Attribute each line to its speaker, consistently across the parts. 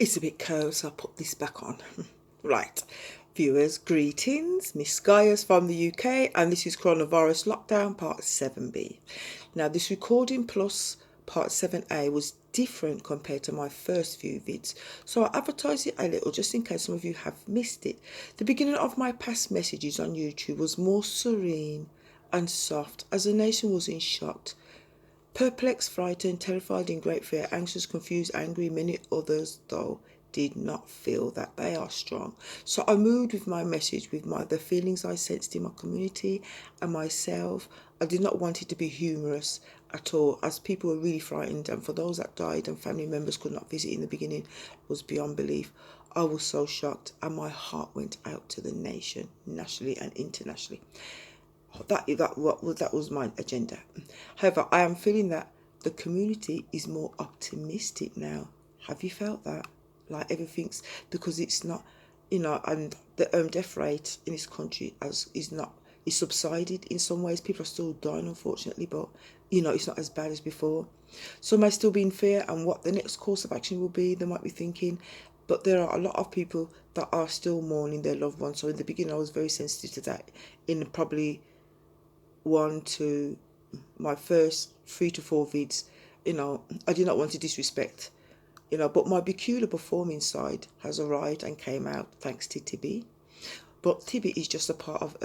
Speaker 1: It's a bit cold, so I'll put this back on. Right. Viewers, greetings. Miss Gaius from the UK, and this is Coronavirus Lockdown Part 7B. Now, this recording plus Part 7A was different compared to my first few vids, so I advertised it a little just in case some of you have missed it. The beginning of my past messages on YouTube was more serene and soft as the nation was in shock. Perplexed, frightened, terrified, in great fear, anxious, confused, angry, many others, though, did not feel that they are strong. So I moved with my message, with the feelings I sensed in my community and myself. I did not want it to be humorous at all, as people were really frightened, and for those that died and family members could not visit in the beginning was beyond belief. I was so shocked, and my heart went out to the nation, nationally and internationally. That was my agenda. However, I am feeling that the community is more optimistic now. Have you felt that? Like everything's, because it's not, and the death rate in this country is subsided in some ways. People are still dying, unfortunately, but it's not as bad as before. Some may still be in fear and what the next course of action will be. They might be thinking, but there are a lot of people that are still mourning their loved ones. So in the beginning, I was very sensitive to that. In probably one to my first 3 to 4 vids, I did not want to disrespect, but my peculiar performing side has arrived and came out thanks to Tibby. But Tibby is just a part of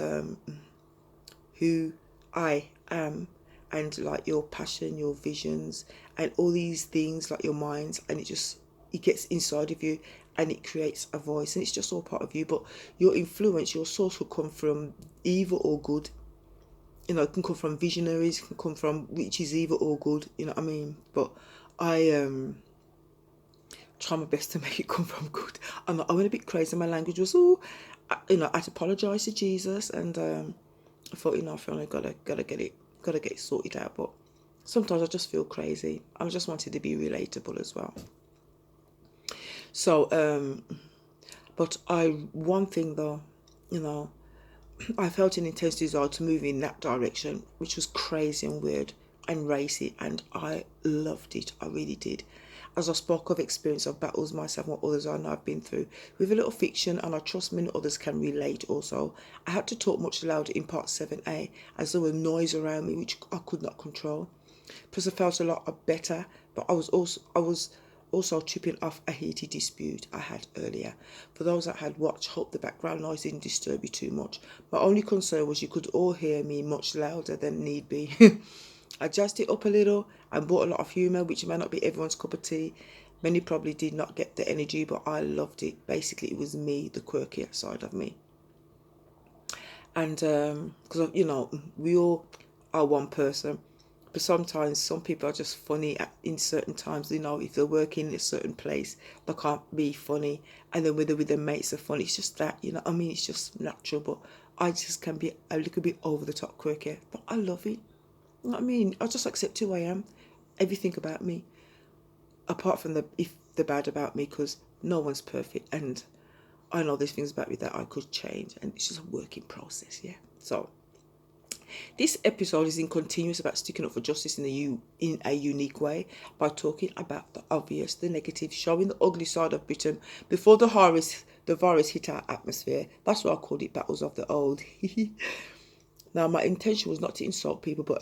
Speaker 1: who I am, and like your passion, your visions, and all these things, like your minds, and it gets inside of you and it creates a voice, and it's just all part of you. But your influence, your source will come from evil or good. It can come from visionaries, it can come from which is evil or good, you know what I mean? But I try my best to make it come from good. I went a bit crazy. My language was I had to apologise to Jesus, and I thought, I finally gotta get it sorted out. But sometimes I just feel crazy. I just wanted to be relatable as well. So, but one thing though, I felt an intense desire to move in that direction, which was crazy and weird and racy, and I loved it. I really did. As I spoke of experience of battles myself and what others I know I've been through, with a little fiction, and I trust many others can relate also, I had to talk much louder in part 7A, as there was noise around me which I could not control. Plus I felt a lot better, but I was also tripping off a heated dispute I had earlier. For those that had watched, hope the background noise didn't disturb you too much. My only concern was you could all hear me much louder than need be. I jazzed it up a little and brought a lot of humour, which may not be everyone's cup of tea. Many probably did not get the energy, but I loved it. Basically, it was me, the quirkier side of me. And because, we all are one person. But sometimes some people are just funny in certain times. If they're working in a certain place, they can't be funny. And then with their mates are funny. It's just that, it's just natural. But I just can be a little bit over the top quirky. But I love it. You know what I mean? I just accept who I am. Everything about me. Apart from the bad about me, because no one's perfect. And I know there's things about me that I could change. And it's just a working process, yeah. So this episode is in continuous about sticking up for justice in a unique way, by talking about the obvious, the negative, showing the ugly side of Britain before the virus hit our atmosphere. That's why I called it Battles of the Old. Now, my intention was not to insult people, but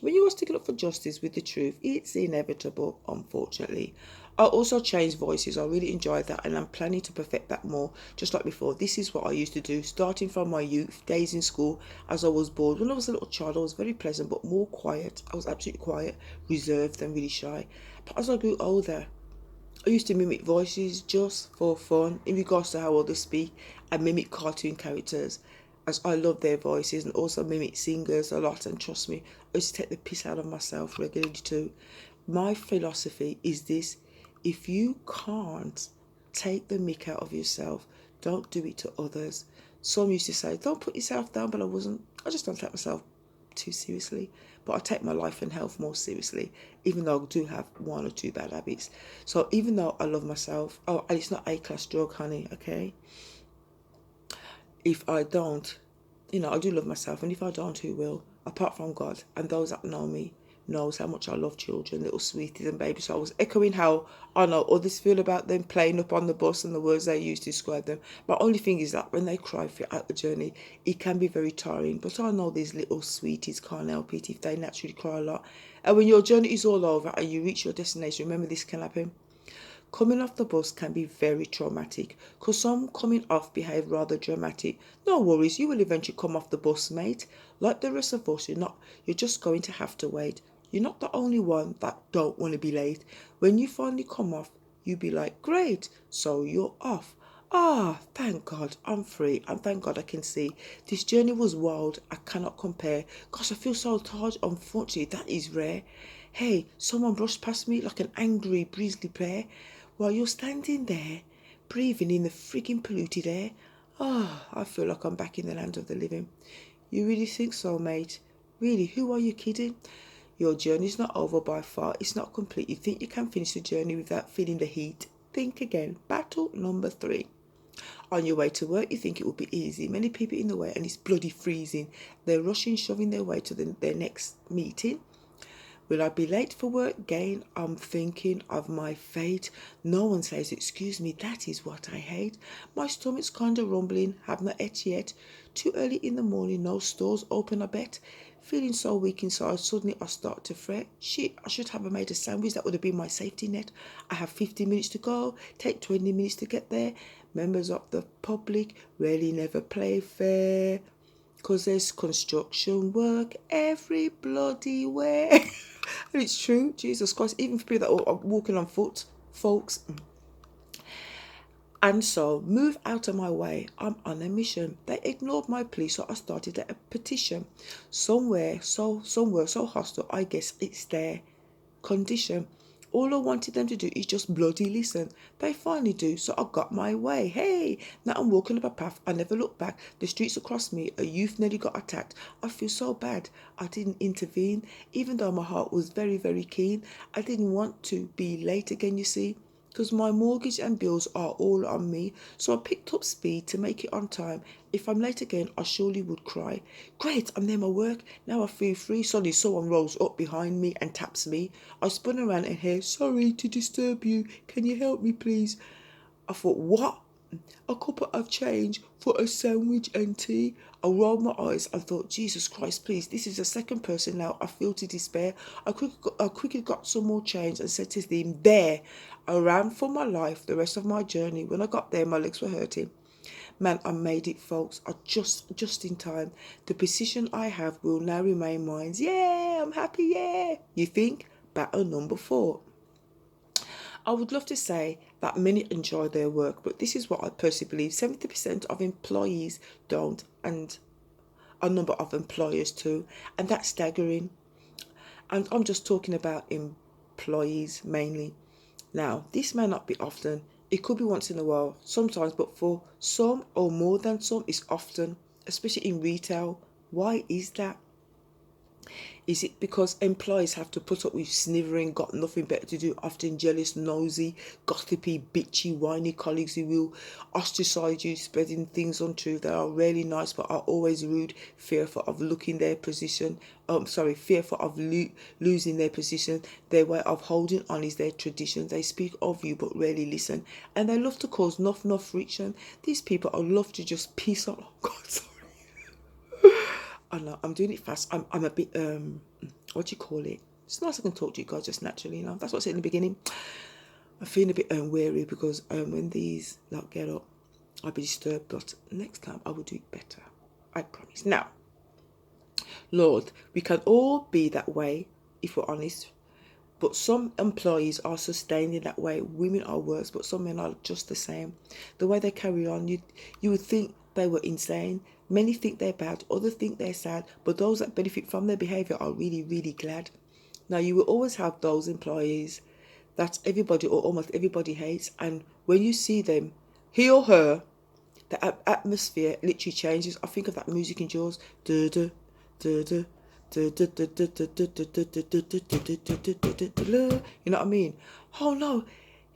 Speaker 1: when you are sticking up for justice with the truth, it's inevitable, unfortunately. I also changed voices. I really enjoyed that, and I'm planning to perfect that more, just like before. This is what I used to do, starting from my youth days in school, as I was bored. When I was a little child, I was very pleasant, but more quiet. I was absolutely quiet, reserved, and really shy. But as I grew older, I used to mimic voices just for fun, in regards to how others speak. I mimic cartoon characters, as I love their voices, and also mimic singers a lot. And trust me, I used to take the piss out of myself regularly too. My philosophy is this: if you can't take the mick out of yourself, don't do it to others. Some used to say, don't put yourself down, but I just don't take myself too seriously. But I take my life and health more seriously, even though I do have 1 or 2 bad habits. So even though I love myself, and it's not A-class drug, honey, okay? If I don't, I do love myself, and if I don't, who will? Apart from God and those that know me knows how much I love children, little sweeties and babies. So I was echoing how I know others feel about them playing up on the bus and the words they use to describe them. My only thing is that when they cry throughout the journey, it can be very tiring. But I know these little sweeties can't help it if they naturally cry a lot. And when your journey is all over and you reach your destination, remember this can happen. Coming off the bus can be very traumatic because some coming off behave rather dramatic. No worries, you will eventually come off the bus, mate. Like the rest of us, you're just going to have to wait. You're not the only one that don't want to be late. When you finally come off, you be like, great, so you're off. Ah, thank God I'm free and thank God I can see. This journey was wild. I cannot compare. Gosh, I feel so tired. Unfortunately, that is rare. Hey, someone brushed past me like an angry, breezy bear while you're standing there, breathing in the frigging polluted air. Ah, I feel like I'm back in the land of the living. You really think so, mate? Really, who are you kidding? Your journey's not over by far. It's not complete. You think you can finish the journey without feeling the heat? Think again. Battle number 3. On your way to work, you think it will be easy. Many people in the way and it's bloody freezing. They're rushing, shoving their way to their next meeting. Will I be late for work again? I'm thinking of my fate. No one says, excuse me, that is what I hate. My stomach's kind of rumbling, have not ate yet. Too early in the morning, no stores open, I bet. Feeling so weak inside, suddenly I start to fret. Shit, I should have made a sandwich, that would have been my safety net. I have 15 minutes to go, take 20 minutes to get there. Members of the public really never play fair. Because there's construction work every bloody where. And it's true, Jesus Christ, even for people that are walking on foot, folks. And so, move out of my way. I'm on a mission. They ignored my plea, so I started a petition. Somewhere so hostile, I guess it's their condition. All I wanted them to do is just bloody listen. They finally do, so I got my way. Hey, now I'm walking up a path. I never look back. The streets across me, a youth nearly got attacked. I feel so bad. I didn't intervene, even though my heart was very, very keen. I didn't want to be late again, you see, because my mortgage and bills are all on me. So I picked up speed to make it on time. If I'm late again, I surely would cry. Great, I'm near my work. Now I feel free. Suddenly someone rolls up behind me and taps me. I spun around and hear, sorry to disturb you. Can you help me, please? I thought, what? A couple of change for a sandwich and tea? I rolled my eyes and thought, Jesus Christ, please, this is the second person now. I feel to despair. I quickly got some more change and said to him, there. I ran for my life the rest of my journey. When I got there, my legs were hurting. Man, I made it, folks. I just in time. The position I have will now remain mine. Yeah, I'm happy, yeah. You think? Battle number 4. I would love to say that many enjoy their work, but this is what I personally believe. 70% of employees don't, and a number of employers too, and that's staggering. And I'm just talking about employees mainly. Now, this may not be often. It could be once in a while, sometimes, but for some or more than some, it's often, especially in retail. Why is that? Is it because employees have to put up with snivelling, got nothing better to do, often jealous, nosy, gossipy, bitchy, whiny colleagues who will ostracize you, spreading things untrue that are really nice but are always rude, fearful of losing their position, fearful of losing their position. Their way of holding on is their tradition. They speak of you but rarely listen, and they love to cause enough friction. These people are love to just piss on. Oh God, sorry. I know I'm doing it fast. I'm a bit what do you call it? It's nice I can talk to you guys just naturally, That's what I said in the beginning. I'm feeling a bit wary because when these get up, I'll be disturbed. But next time I will do it better. I promise. Now, Lord, we can all be that way if we're honest. But some employees are sustained in that way. Women are worse, but some men are just the same. The way they carry on, you would think they were insane. Many think they're bad, others think they're sad, but those that benefit from their behaviour are really, really glad. Now, you will always have those employees that everybody or almost everybody hates, and when you see them, he or her, the atmosphere literally changes. I think of that music in Jaws. You know what I mean? Oh no,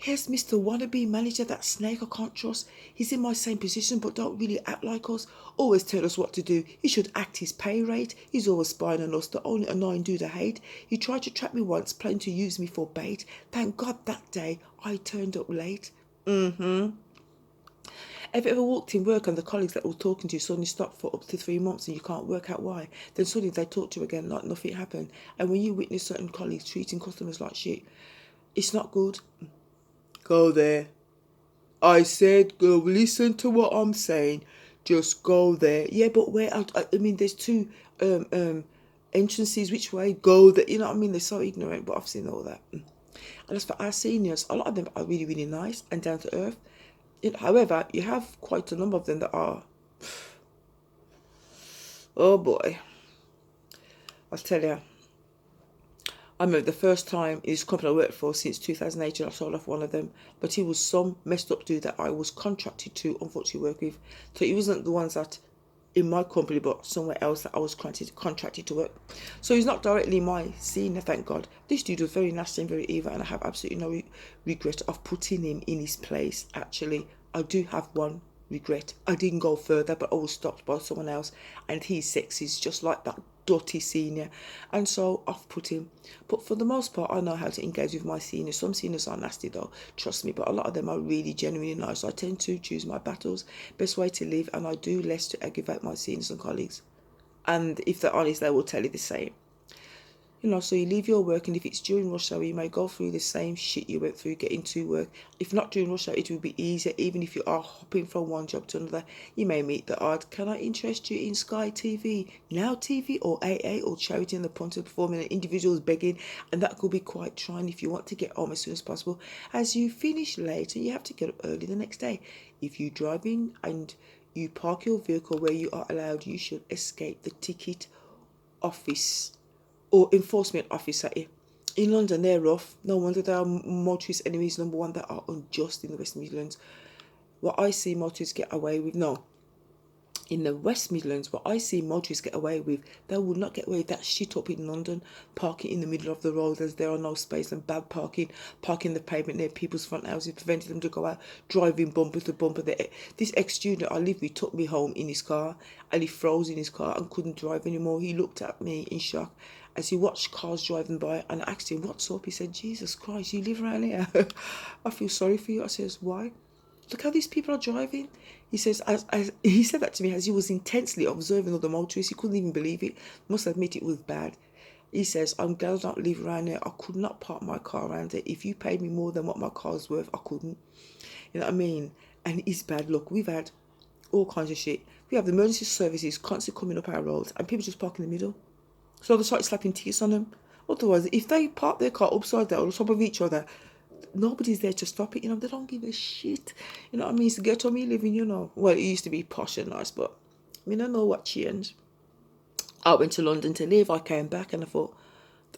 Speaker 1: Here's Mr. Wannabe manager, that snake I can't trust. He's in my same position but don't really act like us. Always tell us what to do. He should act his pay rate. He's always spying on us, the only annoying dude I hate. He tried to trap me once, planning to use me for bait. Thank God that day I turned up late. Have you ever walked in work and the colleagues that were talking to you suddenly stop for up to 3 months and you can't work out why? Then suddenly they talk to you again like nothing happened. And when you witness certain colleagues treating customers like shit, it's not good. Go there. I said go listen to what I'm saying. Just go there. Yeah, but where? I mean, there's two entrances. Which way? Go there. You know what I mean? They're so ignorant, but I've seen all that. And as for our seniors, a lot of them are really, really nice and down to earth. However, you have quite a number of them that are, oh boy, I'll tell you. I remember the first time in this company I worked for since 2018, I sold off one of them, but he was some messed up dude that I was contracted to unfortunately work with. So he wasn't the ones that in my company, but somewhere else that I was contracted to work. So he's not directly my senior, thank God. This dude was very nasty and very evil, and I have absolutely no regret of putting him in his place. Actually, I do have one regret. I didn't go further, but I was stopped by someone else, and he's sexy, just like that dirty senior, and so I've put him. But for the most part, I know how to engage with my seniors. Some seniors are nasty though, trust me, but a lot of them are really genuinely nice. So I tend to choose my battles, best way to live, and I do less to aggravate my seniors and colleagues. And if they're honest, they will tell you the same. You know, so you leave your work, and if it's during rush hour, you may go through the same shit you went through getting to work. If not during rush hour, it will be easier. Even if you are hopping from one job to another, you may meet the odd, can I interest you in Sky TV, Now TV, or AA, or Charity in the Punter performing, and individuals begging, and that could be quite trying if you want to get home as soon as possible. As you finish late, and you have to get up early the next day. If you drive in and you park your vehicle where you are allowed, you should escape the ticket office or enforcement officer. In London, they're rough. No wonder there are motorist enemies, number one, that are unjust in the West Midlands. What I see motorists get away with, no. In the West Midlands, what I see motorists get away with, they will not get away with that shit up in London. Parking in the middle of the road as there are no space, and bad parking the pavement near people's front houses, preventing them to go out, driving bumper to bumper. This ex-student I live with took me home in his car, and he froze in his car and couldn't drive anymore. He looked at me in shock as he watched cars driving by, and I asked him, what's up? He said, Jesus Christ, you live around here? I feel sorry for you. I says, why? Look how these people are driving. He says, as he said that to me as he was intensely observing other motorists. He couldn't even believe it. Must admit it was bad. He says, I'm glad I don't live around here. I could not park my car around here. If you paid me more than what my car's worth, I couldn't. You know what I mean? And it's bad. Look, we've had all kinds of shit. We have the emergency services constantly coming up our roads, and people just park in the middle. So they started slapping tickets on them. Otherwise, if they park their car upside down on top of each other, nobody's there to stop it. You know, they don't give a shit. You know what I mean? It's the ghetto me living, you know. Well, it used to be posh and nice, but I mean, I know what changed. I went to London to live. I came back and I thought,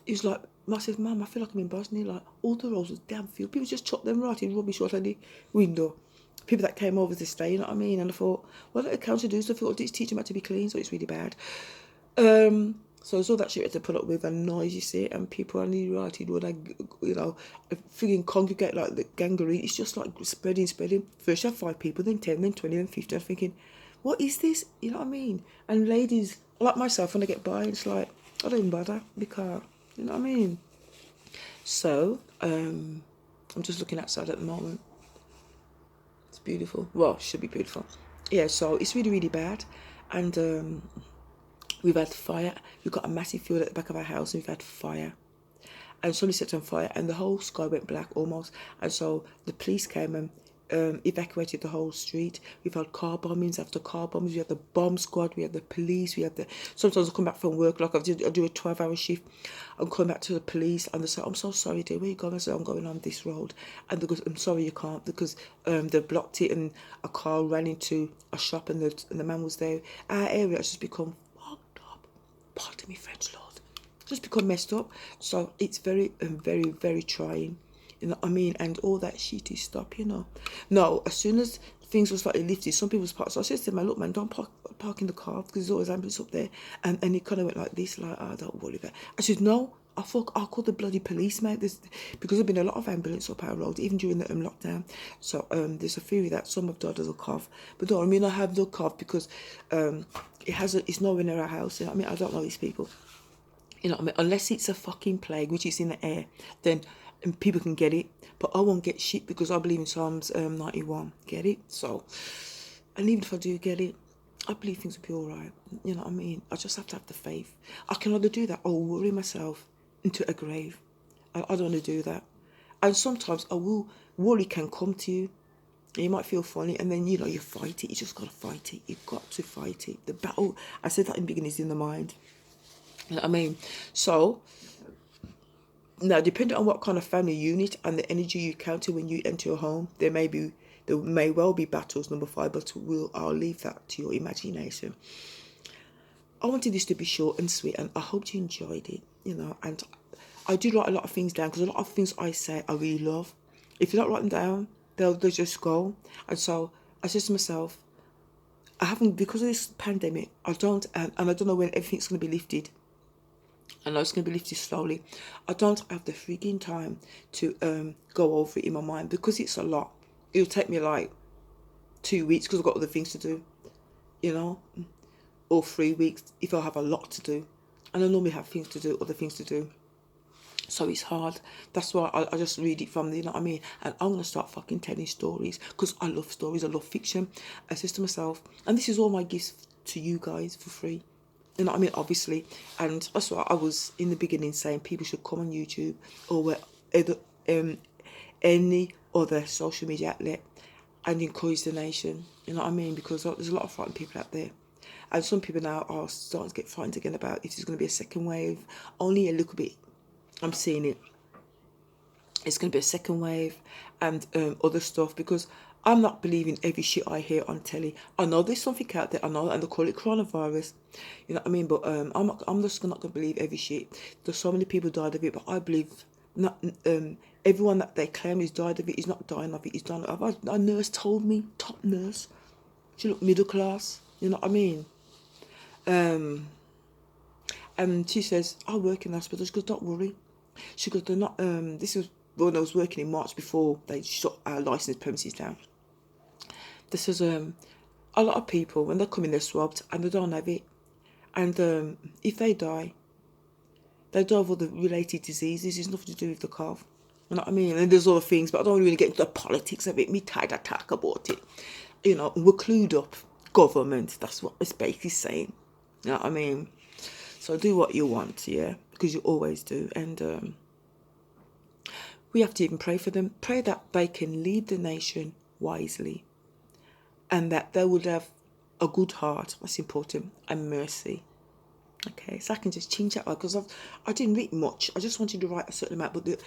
Speaker 1: it was like, I said, Mum, I feel like I'm in Bosnia. Like, all the roads was damn filled. People just chucked them right in rubbish out of the window. People that came over to stay, you know what I mean? And I thought, what the council do? So I thought, teach them how to be clean, so it's really bad. So it's all that shit we had to put up with, and noise, you see, and people are really right, when I, you know, frigging congregate like the gangrene. It's just like spreading. First you have 5 people, then 10, then 20, then 50. I'm thinking, what is this? You know what I mean? And ladies, like myself, when I get by, it's like, I don't even bother, because, you know what I mean? So, I'm just looking outside at the moment. It's beautiful. Well, it should be beautiful. Yeah, so it's really, really bad. And, we've had fire. We've got a massive field at the back of our house, and we've had fire. And somebody set on fire, and the whole sky went black almost. And so the police came and evacuated the whole street. We've had car bombings after car bombings. We had the bomb squad. We had the police. We had the. Sometimes I come back from work, like I do a 12-hour shift. I'm coming back to the police, and they say, "I'm so sorry, dear. Where you going?" I say, "I'm going on this road." And they go, "I'm sorry, you can't," because they blocked it, and a car ran into a shop, and the man was there. Our area has just become fucked up. Pardon me, French Lord. Just become messed up. So it's very, very, very trying. You know what I mean? And all that shit is stop, you know. No, as soon as things were slightly lifted, some people's parked. So I said to them, look, man, don't park in the car, because there's always ambulance up there. And he kind of went like this, like, oh, don't worry about it. I said, no, I'll call the bloody police, mate. Because there's been a lot of ambulance up our road, even during the lockdown. So there's a theory that some have died of a cough. But don't, I mean, I have no cough because it's nowhere near our house. You know what I mean? I don't know these people. You know what I mean? Unless it's a fucking plague, which is in the air, then people can get it. But I won't get shit because I believe in Psalms 91. Get it? So, and even if I do get it, I believe things will be all right. You know what I mean? I just have to have the faith. I can either do that or worry myself into a grave. I don't want to do that. And sometimes worry can come to you. You might feel funny, and then, you know, you fight it. You just got to fight it. You've got to fight it. The battle, I said that in the beginning, is in the mind. You know what I mean? So, now, depending on what kind of family unit and the energy you counter when you enter your home, there may well be battles, number 5, but I'll leave that to your imagination. I wanted this to be short and sweet, and I hope you enjoyed it, you know. And I do write a lot of things down because a lot of things I say I really love. If you don't write them down, they'll just go. And so I said to myself, because of this pandemic, and I don't know when everything's going to be lifted. I know it's going to be lifted slowly. I don't have the freaking time to go over it in my mind because it's a lot. It'll take me like 2 weeks because I've got other things to do, you know, or 3 weeks if I have a lot to do. And I normally have things to do, other things to do. So it's hard. That's why I just read it from, you know what I mean? And I'm going to start fucking telling stories because I love stories. I love fiction. I said to myself, and this is all my gifts to you guys for free. You know what I mean? Obviously. And that's why I was in the beginning saying people should come on YouTube or any other social media outlet and encourage the nation. You know what I mean? Because there's a lot of frightened people out there. And some people now are starting to get frightened again about if there's going to be a second wave. Only a little bit. I'm seeing it. It's going to be a second wave and other stuff because I'm not believing every shit I hear on telly. I know there's something out there. I know, and they call it coronavirus. You know what I mean? But I'm just not going to believe every shit. There's so many people died of it, but I believe not everyone that they claim is died of it is not dying of it. Is dying of it. A nurse told me, top nurse. She looked middle class. You know what I mean? And she says, I work in hospitals. She goes, don't worry. She goes, they're not, this was when I was working in March before they shut our licensed premises down. This is a lot of people, when they come in, they're swabbed and they don't have it. And if they die of other related diseases. It's nothing to do with the cough. You know what I mean? And there's other things, but I don't really get into the politics of it. Me tired of talk about it. You know, we're clued up. Government, that's what it's basically saying. You know what I mean? So do what you want, yeah? Because you always do. And we have to even pray for them. Pray that they can lead the nation wisely. And that they would have a good heart, that's important, and mercy. Okay, so I can just change that because I didn't read much. I just wanted to write a certain amount, but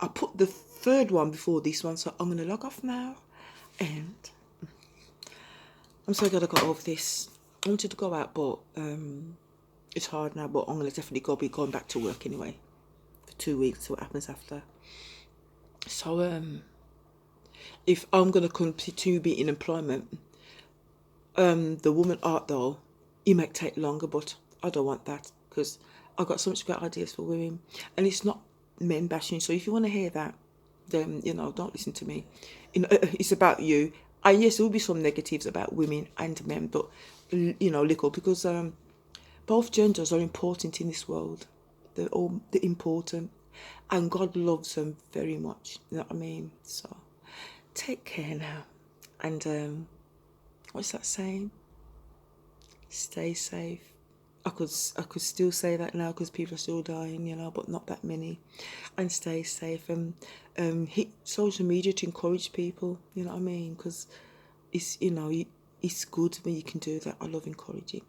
Speaker 1: I put the third one before this one, so I'm going to log off now. And I'm so glad I got over this. I wanted to go out, but it's hard now, but I'm going to definitely be going back to work anyway for 2 weeks, see what happens after. So if I'm going to continue being in employment, the woman art though, it might take longer, but I don't want that because I've got so much great ideas for women, and it's not men bashing. So if you want to hear that, then don't listen to me. It's about you. And yes, there will be some negatives about women and men, but little, because both genders are important in this world. They're important, and God loves them very much. You know what I mean? So take care now, and what's that saying? Stay safe. I could still say that now because people are still dying, but not that many. And stay safe and hit social media to encourage people. You know what I mean? Because it's it's good when you can do that. I love encouraging,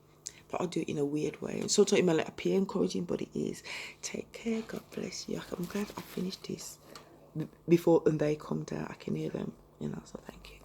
Speaker 1: but I do it in a weird way. And sometimes it might not appear encouraging, but it is. Take care. God bless you. I'm glad I finished this before and they come down. I can hear them. So thank you.